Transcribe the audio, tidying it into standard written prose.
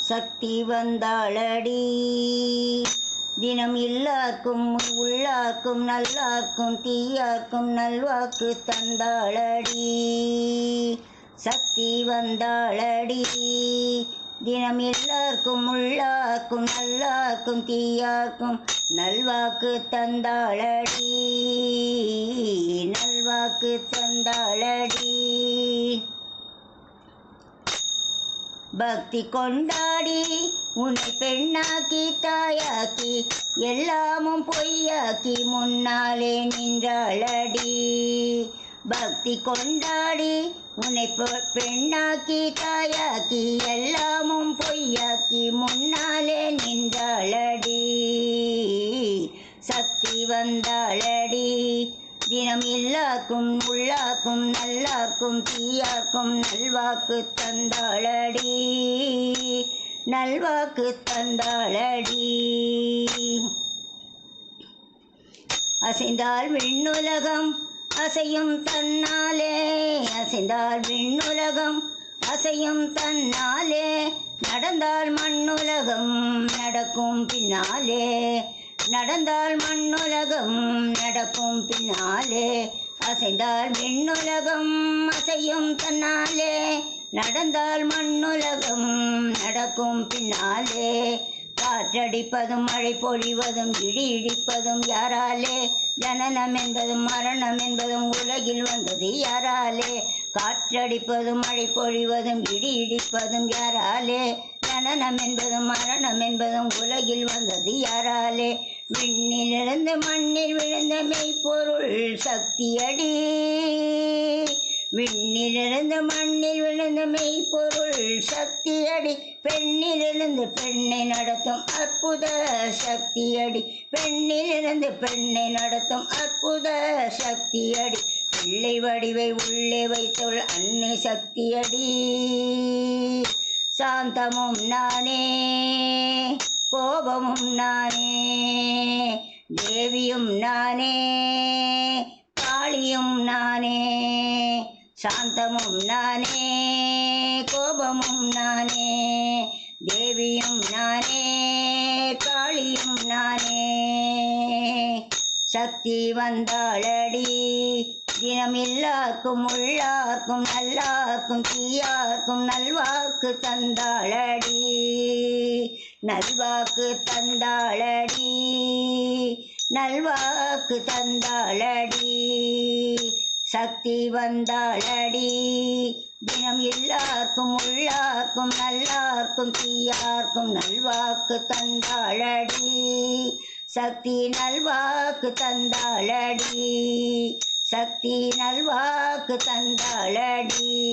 சக்தி வந்தாளடி தினம் எல்லாருக்கும் உள்ளார்க்கும் நல்லார்க்கும் தீயார்க்கும் நல்வாக்கு தந்தாளடி. சக்தி வந்தாளடி தினம் எல்லாருக்கும் உள்ளார்க்கும் நல்லார்க்கும் தீயார்க்கும் நல்வாக்கு தந்தாளடி. நல்வாக்கு தந்தாளடி. பக்தி கொண்டாடி உன்னை பெண்ணாக்கி தாயாக்கி எல்லாமும் பொய்யாக்கி முன்னாலே நின்றாளடி. பக்தி கொண்டாடி உன்னை பெண்ணாக்கி தாயாக்கி எல்லாமும் பொய்யாக்கி முன்னாலே நின்றாளடி. சக்தி வந்தாளடி தினம் எல்லாருக்கும் உள்ளார்க்கும் நல்லார்க்கும் தீயார்க்கும் நல்வாக்கு தந்தாளடி. நல்வாக்கு தந்தாளடி. அசைந்தால் விண்ணுலகம் அசையும் தன்னாலே, அசைந்தால் விண்ணுலகம் அசையும் தன்னாலே, நடந்தால் மண்ணுலகம் நடக்கும் பின்னாலே, நடந்தால் மண்ணுலகம் நடக்கும் பின்னாலே, அசைந்தால் விண்ணுலகம் அசையும் தன்னாலே, நடந்தால் மண்ணுலகம் நடக்கும் பின்னாலே, காற்றடிப்பதும் மழை பொழிவதும் இடி இடிப்பதும் யாராலே, ஜனனம் என்பதும் மரணம் என்பதும் உலகில் வந்தது யாராலே, காற்றடிப்பதும் மழை பொழிவதும் இடி இடிப்பதும் யாராலே, ஜனனம் என்பதும் மரணம் என்பதும் உலகில் வந்தது யாராலே, விண்ணிலிருந்து மண்ணில் விழுந்த மெய்ப்பொருள் சக்தியடி. விண்ணிலிருந்து மண்ணில் விழுந்த மெய்ப்பொருள் சக்தியடி. பெண்ணிலிருந்து பெண்ணை நடத்தும் அற்புத சக்தியடி. பெண்ணிலிருந்து பெண்ணை நடத்தும் அற்புத சக்தியடி. பிள்ளை வடிவை உள்ளே வைத்தவள் அன்னை சக்தியடி. சாந்தமும் நானே கோபமும் நானே, தேவியும் நானே காளியும் நானே, சாந்தமும் நானே கோபமும் நானே, தேவியும் நானே காளியும் நானே. சக்தி வந்தாளடி தினம் எல்லாருக்கும் உள்ளார்க்கும் நல்லார்க்கும் தீயார்க்கும் நல்வாக்கு தந்தாளடி. நல்வாக்கு தந்தாளடி. நல்வாக்கு தந்தாளடி. சக்தி வந்தாளடி தினம் எல்லாருக்கும் உள்ளார்க்கும் நல்லார்க்கும் தீயார்க்கும் நல்வாக்கு தந்தாளடி. சக்தி நல்வாக்கு தந்தாளடி. சக்தி நல்வாக்கு தந்தாளடி.